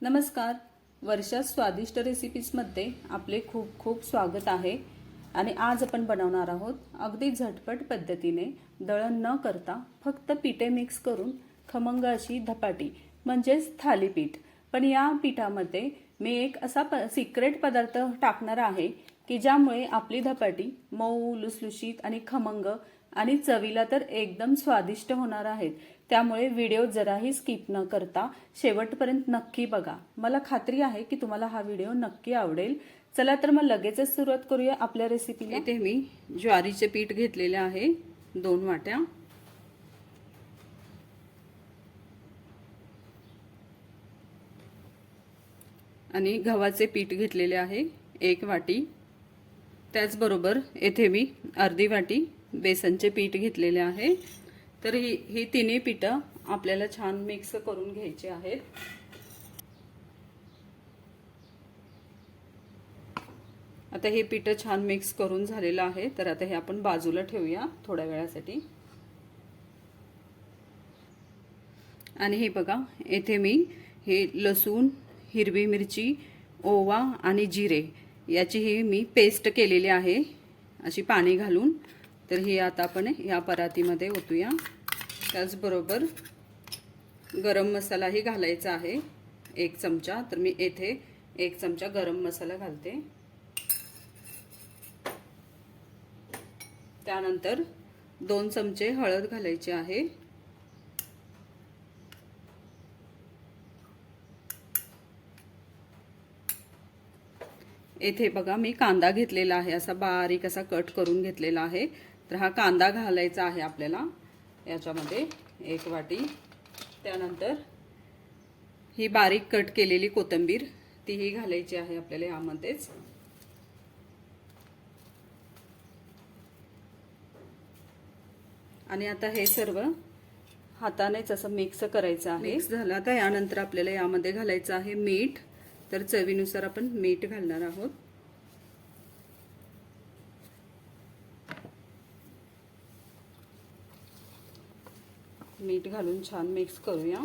नमस्कार. वर्षा स्वादिष्ट रेसिपीजमध्ये आपले खूप खूप स्वागत आहे. आणि आज आपण बनवणार आहोत अगदी झटपट पद्धतीने दळण न करता फक्त पिठे मिक्स करून खमंग अशी धपाटी म्हणजेच थालीपीठ. पण या पिठामध्ये मी एक असा सिक्रेट पदार्थ टाकणार आहे की ज्यामुळे आपली धपाटी मऊ, लुसलुशीत आणि खमंग आणि चवीला तर एकदम स्वादिष्ट होणार आहेत. त्यामुळे व्हिडिओ जराही स्किप न करता शेवटपर्यंत नक्की बघा. मला खात्री आहे की तुम्हाला हा व्हिडिओ नक्की आवडेल. चला तर मग लगेचच सुरुवात करूया आपल्या रेसिपीला. इथे मी ज्वारीचे पीठ घेतलेले आहे 2 वाट्या. आणि गव्हाचे पीठ घेतलेले आहे 1 वाटी. त्याचबरोबर येथे मी अर्धी वाटी बेसनचे पीठ घेतलेले आहे. तर ही तिन्ही पीठं आपल्याला छान मिक्स करून घ्यायची आहेत. आता हे पीठ छान मिक्स करून झालेलं आहे. तर आता हे आपण बाजूला ठेवूया थोड्या वेळासाठी. आणि हे बघा, येथे मी हे लसूण, हिरवी मिरची, ओवा आणि जिरे याची ही मी पेस्ट केलेली आहे अशी पाणी घालून. तर ही आता आपण या परातीमध्ये ओतूया. त्याचबरोबर गरम मसालाही घालायचा आहे 1 चमचा. तर मी येथे 1 चमचा गरम मसाला घालते. त्यानंतर 2 चमचे हळद घालायची आहे. येथे बघा, मी कांदा घेतलेला आहे, असा बारीक असा कट करून घेतलेला आहे. तर हा कांदा घालायचा आहे आपल्याला याच्यामध्ये 1 वाटी. त्यानंतर ही बारीक कट केलेली कोथिंबीर तीही घालायची आहे आपल्याला यामध्येच. आणि आता हे सर्व हातानेच असं मिक्स करायचं आहे. मिक्स झालं. आता यानंतर आपल्याला यामध्ये घालायचं आहे मीठ. तर चवीनुसार आपण मीठ घालणार आहोत. मीठ घालून छान मिक्स करूया.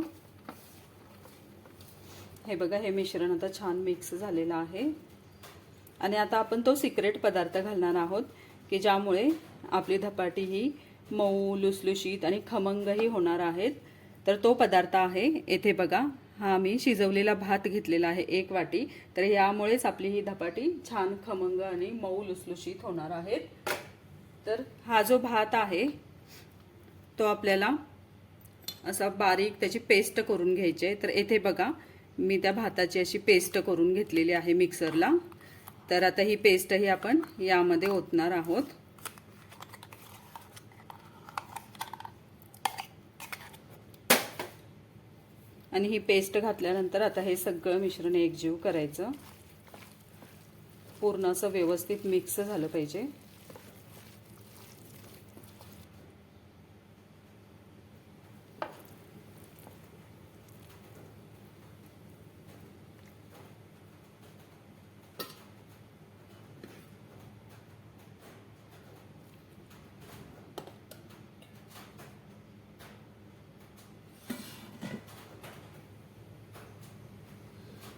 हे बघा, हे मिश्रण आता छान मिक्स झालेलं आहे. आणि आता आपण तो सिक्रेट पदार्थ घालणार आहोत की ज्यामुळे आपली धपाटी ही मऊ, लुसलुशीत आणि खमंगही होणार आहेत. तर तो पदार्थ आहे, येथे बघा, हा मी शिजवलेला भात घेतलेला आहे 1 वाटी. तर यामुळेच आपली ही धपाटी छान खमंग आणि मऊ लुसलुशीत होणार आहेत. तर हा जो भात आहे तो आपल्याला असा बारीक त्याची पेस्ट करून घ्यायची आहे. तर येथे बघा, मी त्या भाताची अशी पेस्ट करून घेतलेली आहे मिक्सरला. तर आता ही पेस्टही आपण यामध्ये ओतणार आहोत. आणि ही पेस्ट घातल्यानंतर आता हे सगळं मिश्रण एकजीव करायचं. पूर्ण असं व्यवस्थित मिक्स झालं पाहिजे.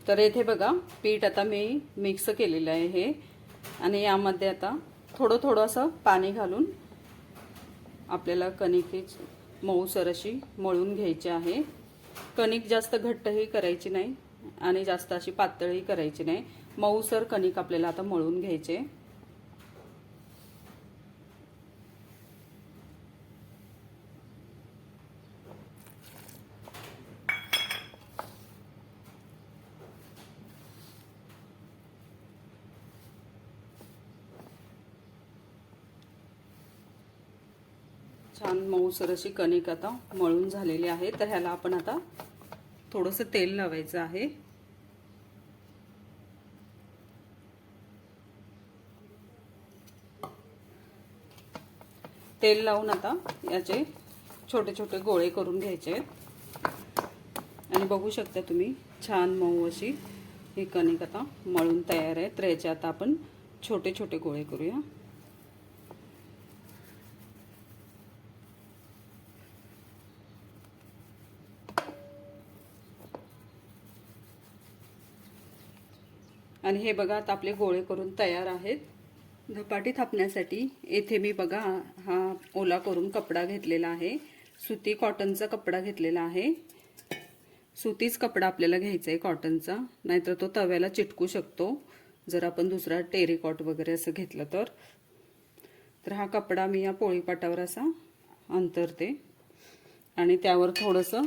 तर येथे बघा, पीठ आता मी मिक्स केलेलं आहे हे. आणि यामध्ये आता थोडं थोडं असं पाणी घालून आपल्याला कणिक मऊसर अशी मळून घ्यायची आहे. कणिक जास्त घट्टही करायची नाही आणि जास्त अशी पातळही करायची नाही. मऊसर कणिक आपल्याला आता मळून घ्यायचे. छान मऊसर अशी कणिक आता मळून झालेली आहे. तर ह्याला आपण आता थोडंसं तेल लावायचं आहे. तेल लावून आता याचे छोटे छोटे गोळे करून घ्यायचे. आणि बघू शकता तुम्ही, छान मऊ अशी ही कणिक आता मळून तयार आहे. तर याचे आता आपण छोटे छोटे गोळे करूया. आणि हे बघा आता आपले गोळे करून तयार आहेत. धपाटी थापण्यासाठी येथे मी बघा हा ओला करून कपडा घेतलेला आहे. सुती कॉटनचा कपडा घेतलेला आहे. सुतीच कपडा आपल्याला घ्यायचा आहे कॉटनचा, नाहीतर तो तव्याला चिटकू शकतो जर आपण दुसरा टेरिकॉट वगैरे असं घेतलं तर हा कपडा मी या पोळीपाटावर असा अंतरते आणि त्यावर थोडंसं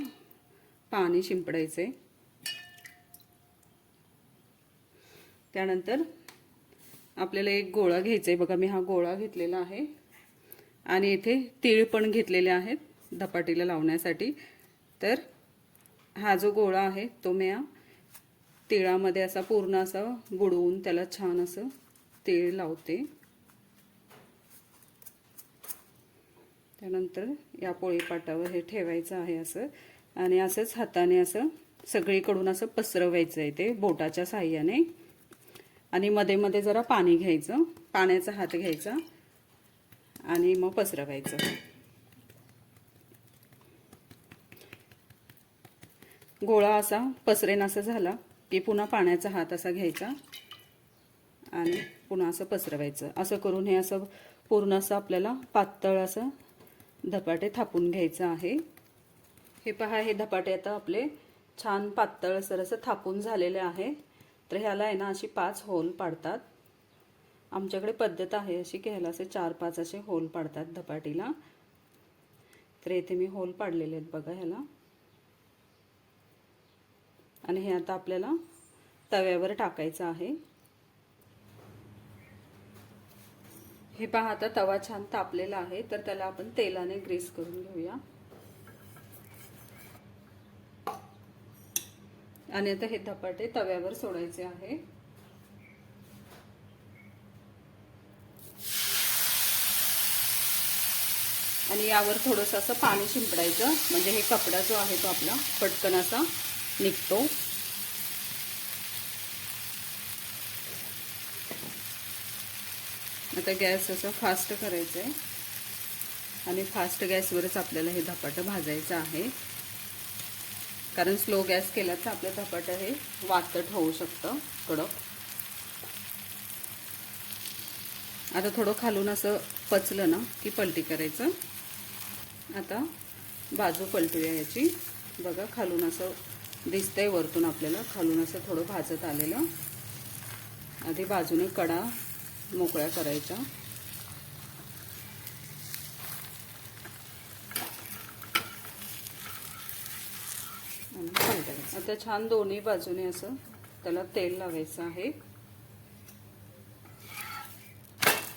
पाणी शिंपडायचे. त्यानंतर आपल्याला एक गोळा घ्यायचा आहे. बघा मी हा गोळा घेतलेला आहे आणि इथे तीळ पण घेतलेले आहेत धपाटीला लावण्यासाठी. तर हा जो गोळा आहे तो मी या तिळामध्ये असा पूर्ण असा बुडवून त्याला छान असं तीळ लावते. त्यानंतर या पोळीपाटावर हे ठेवायचं आहे असं आणि असंच हाताने असं सगळीकडून असं पसरवायचं आहे ते बोटाच्या साहाय्याने. आणि मध्ये मध्ये जरा पाणी घ्यायचं, पाण्याचा हात घ्यायचा आणि मग पसरवायचं. गोळा असा पसरेन असं झाला की पुन्हा पाण्याचा हात असा घ्यायचा आणि पुन्हा असं पसरवायचं. असं करून हे असं पूर्ण असं आपल्याला पातळ असं धपाटे थापून घ्यायचं आहे. हे पहा, हे धपाटे आता आपले छान पातळ असं थापून झालेले आहे. तर ह्याला आहे ना अशी 5 होल पाडतात. आमच्याकडे पद्धत आहे अशी की ह्याला असे 4-5 असे होल पाडतात धपाटीला. तर इथे मी होल पाडलेले आहेत बघा ह्याला. आणि हे आता आपल्याला तव्यावर टाकायचं आहे. हे पहा आता तवा छान तापलेला आहे, तर त्याला आपण तेलाने ग्रीस करून घेऊया. आणि आता हे धपाटे तव्यावर सोडायचे आहे. आणि यावर थोडंसं असं पाणी शिंपडायचं, म्हणजे हे कपडा जो आहे तो आपला पटकन असा निघतो. आता गॅस असं फास्ट करायचं आहे आणि फास्ट गॅसवरच आपल्याला हे धपाटं भाजायचं आहे. कारण स्लो गॅस केला तर आपलं धपाटं हे वातट होऊ शकतं कडक. आता थोडं खालून असं पचलं ना की पलटी करायचं. आता बाजू पलटूया याची. बघा खालून असं दिसतंय, वरतून आपल्याला खालून असं थोडं भाजत आलेलं. आधी बाजूने कडा मोकळ्या करायच्या. आता छान दोन्ही बाजूने असं त्याला तेल लावायचं आहे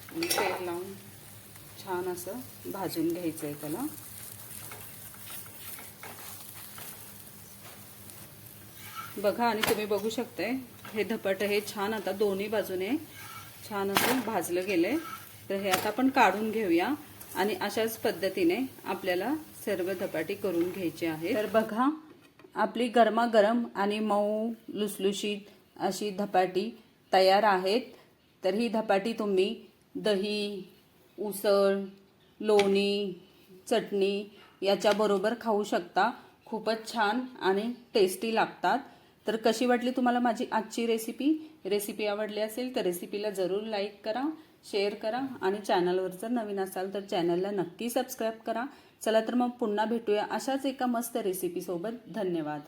आणि तेल लावून छान असं भाजून घ्यायचं आहे त्याला. बघा, आणि तुम्ही बघू शकताय हे धपाटं हे छान आता दोन्ही बाजूने छान असं भाजलं गेलंय. तर हे आता आपण काढून घेऊया आणि अशाच पद्धतीने आपल्याला सर्व धपाटी करून घ्यायची आहे. तर बघा, आपली गरमागरम आणि मऊ लुसलुशीत अशी धपाटी तयार आहेत. तर ही धपाटी तुम्ही दही, उसळ, लोणी, चटणी याच्याबरोबर खाऊ शकता. खूपच छान आणि टेस्टी लागतात. तर कशी वाटली तुम्हाला माझी आजची रेसिपी आवडली असेल तर रेसिपीला जरूर लाईक करा, शेअर करा आणि चॅनलवर जर नवीन असाल तर चॅनलला नक्की सबस्क्राईब करा. चला तर मग पुन्हा भेटूया अशाच एका मस्त रेसिपीसोबत. धन्यवाद.